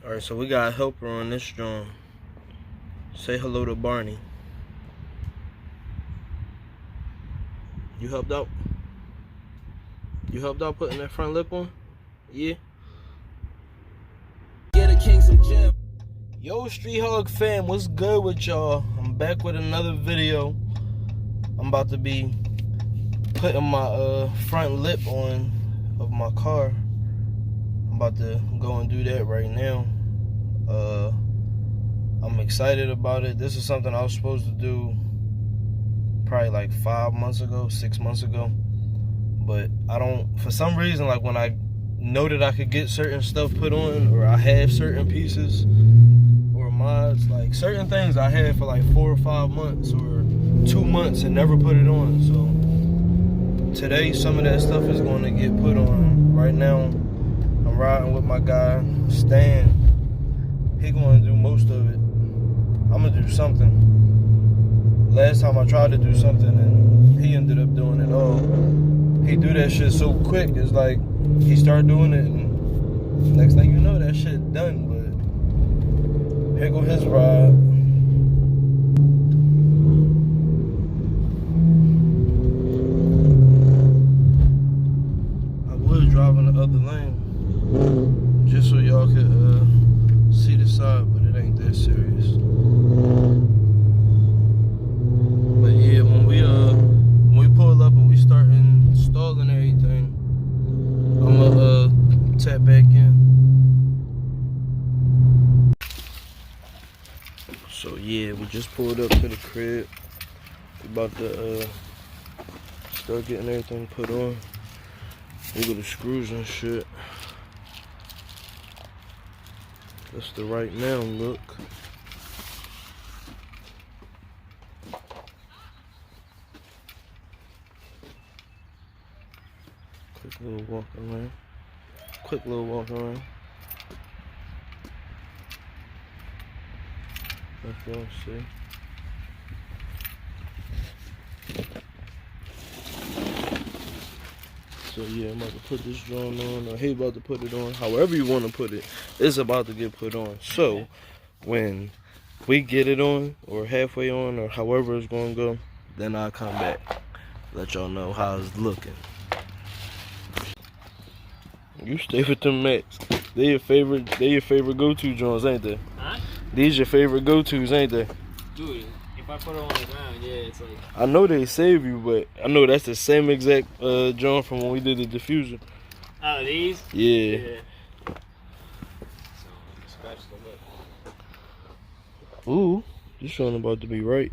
Alright, so we got a helper on this joint. Say hello to Barney. You helped out? You helped out putting that front lip on? Yeah? Get a king some gym. Yo, Street Hog fam, what's good with y'all? I'm back with another video. I'm about to be putting my front lip on of my car. I'm about to go and do that right now. I'm excited about it. This is something I was supposed to do probably like 5 months ago, 6 months ago. But I don't, for some reason, like when I know that I could get certain stuff put on, or I have certain pieces or mods, like certain things I had for like 4 or 5 months or 2 months and never put it on. So today some of that stuff is going to get put on. Right now I'm riding with my guy Stan. He going to do most of it. I'm gonna do something. Last time I tried to do something and he ended up doing it all. He do that shit so quick, it's like he started doing it and next thing you know that shit done. But here go his ride. I was driving the other lane just so y'all could see the side, but it ain't that serious. But yeah, when we pull up and we start installing everything, I'm gonna tap back in. So yeah, we just pulled up to the crib. We about to start getting everything put on. Look at the screws and shit. That's the right now look. Quick little walk around. Quick little walk around. Like y'all see. So yeah, I'm about to put this joint on, or he about to put it on. However you want to put it, it's about to get put on. So when we get it on, or halfway on, or however it's gonna go, then I'll come back, let y'all know how it's looking. You stay with them Macs. They your favorite go-to joints, ain't they? Huh? These your favorite go-tos, ain't they? Dude, if I put it on the ground, yeah, it's like... I know they save you, but I know that's the same exact joint from when we did the diffuser. Oh, these? Yeah. So, scratch the lip. Ooh, this one about to be right.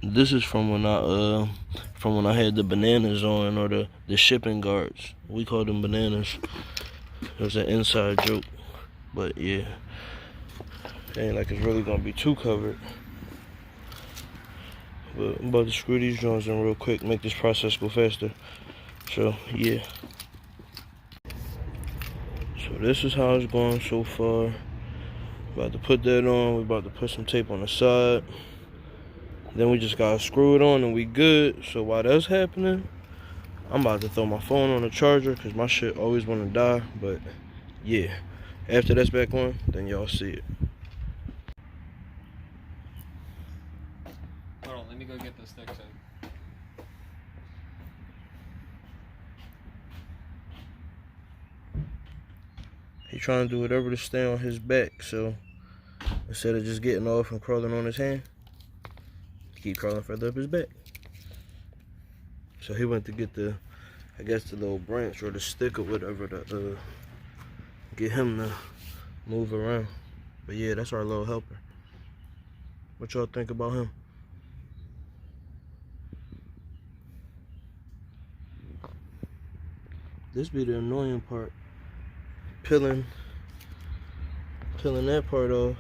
This is from when I had the bananas on, or the shipping guards. We call them bananas. It was an inside joke, but yeah, it ain't like it's really gonna be too covered. But I'm about to screw these joints in real quick, make this process go faster. So yeah. So this is how it's going so far. About to put that on. We're about to put some tape on the side. Then we just gotta screw it on and we good. So while that's happening, I'm about to throw my phone on the charger because my shit always wanna die. But yeah, after that's back on, then y'all see it. Hold on, let me go get the sticks in. He trying to do whatever to stay on his back. So instead of just getting off and crawling on his hand, keep crawling further up his back. So he went to get the, I guess the little branch or the stick or whatever to get him to move around. But yeah, that's our little helper. What y'all think about him? This be the annoying part. Peeling that part off.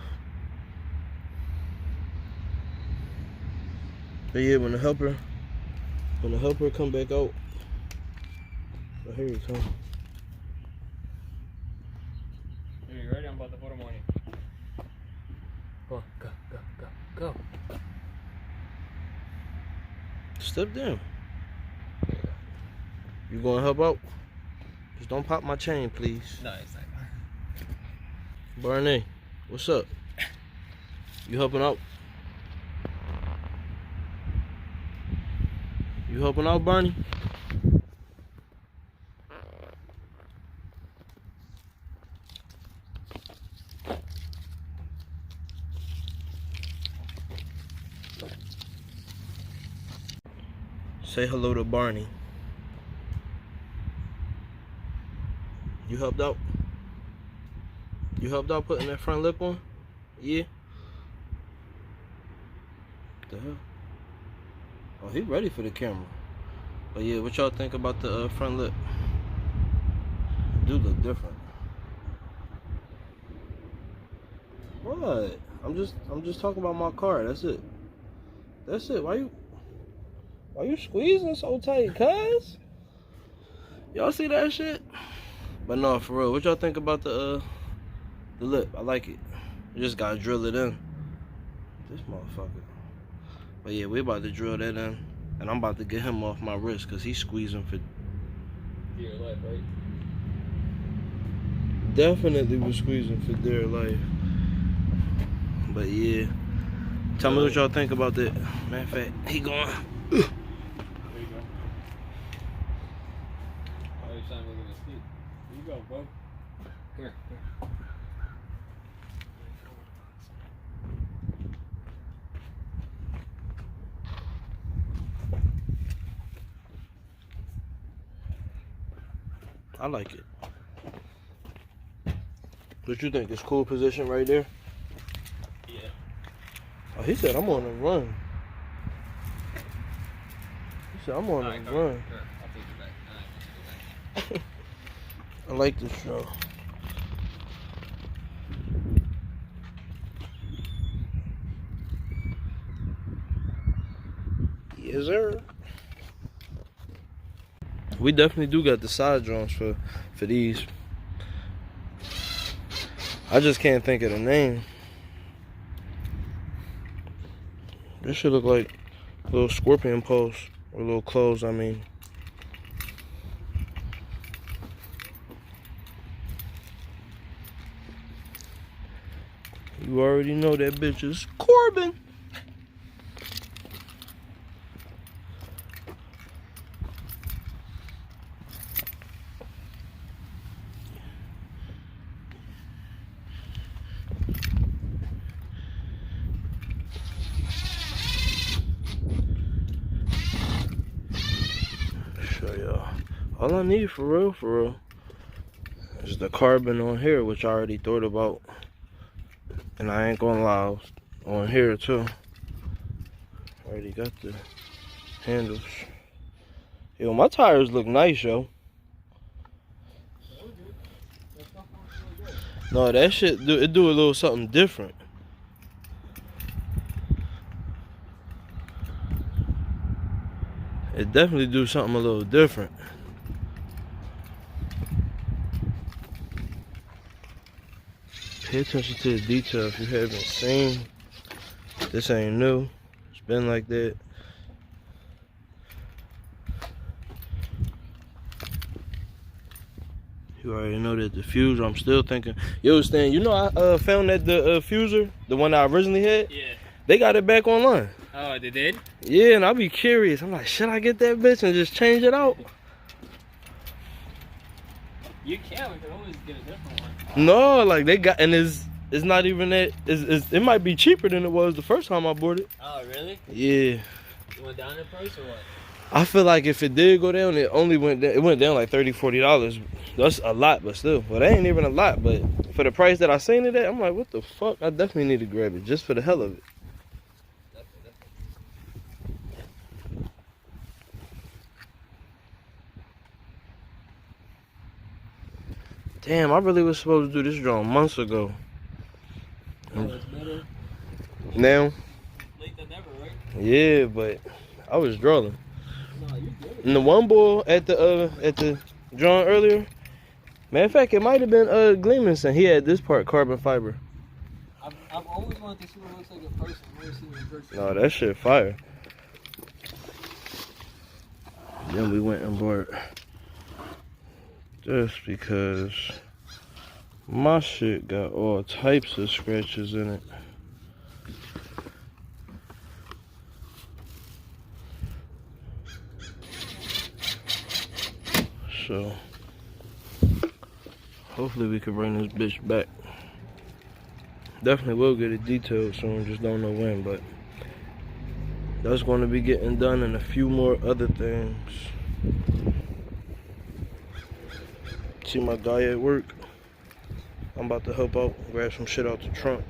But yeah, when the helper come back out, oh, here he come. Are you ready? I'm about to put them on you. Go, go, go, go, go. Step down. You gonna help out? Just don't pop my chain, please. No, it's not. Barney, what's up? You helping out? You helping out, Barney? Say hello to Barney. You helped out? You helped out putting that front lip on? Yeah? What the hell? Oh, he ready for the camera. But yeah, what y'all think about the front lip? It do look different. What? I'm just talking about my car. That's it. That's it. Why you squeezing so tight, cuz? Y'all see that shit? But no, for real, what y'all think about the lip? I like it. You just gotta drill it in. This motherfucker. But yeah, we about to drill that in. And I'm about to get him off my wrist because he's squeezing for Dear life, right? definitely was squeezing for dear life. But yeah. Tell me what y'all think about that. Matter of fact, he going. There you go. Oh, you're trying to look at his feet. Here you go, bro. Here. I like it. What you think? It's cool position right there? Yeah. Oh, he said I'm on the run. He said I'm on the run. Here, I'll take you back. I like this show. Yes, sir. We definitely do got the side drones for these. I just can't think of the name. This should look like little scorpion posts or little clothes, I mean. You already know that bitch is Corbin. Show y'all. All I need for real, is the carbon on here, which I already thought about. And I ain't gonna lie, on here too. Already got the handles. Yo, my tires look nice, yo. No, that shit do a little something different. It definitely do something a little different. Pay attention to the detail if you haven't seen. This ain't new. It's been like that. You already know that the diffuser, I'm still thinking. Yo, Stan, you know I found that the diffuser, the one I originally had? Yeah. They got it back online. Oh, they did? Yeah, and I'll be curious. I'm like, should I get that bitch and just change it out? You can. We can always get a different one. No, like they got, and it's not even that. It might be cheaper than it was the first time I bought it. Oh, really? Yeah. You went down in price or what? I feel like if it did go down, it went down like $30, $40. That's a lot, but still. Well, that ain't even a lot, but for the price that I seen it at, I'm like, what the fuck? I definitely need to grab it just for the hell of it. Damn, I really was supposed to do this drawing months ago. Oh, it's better Now? late than never, right? Yeah, but I was drawing. No, you good. And the one bull at the drawing earlier, matter of fact, it might have been Gleemanson. He had this part carbon fiber. I've always wanted to see what it looks like in person. I've never seen it in person. No, that shit fire. Then we went and bought this because my shit got all types of scratches in it. So hopefully we can bring this bitch back. Definitely will get it detailed soon, just don't know when, but that's going to be getting done and a few more other things. See my guy at work. I'm about to help out, grab some shit out the trunk.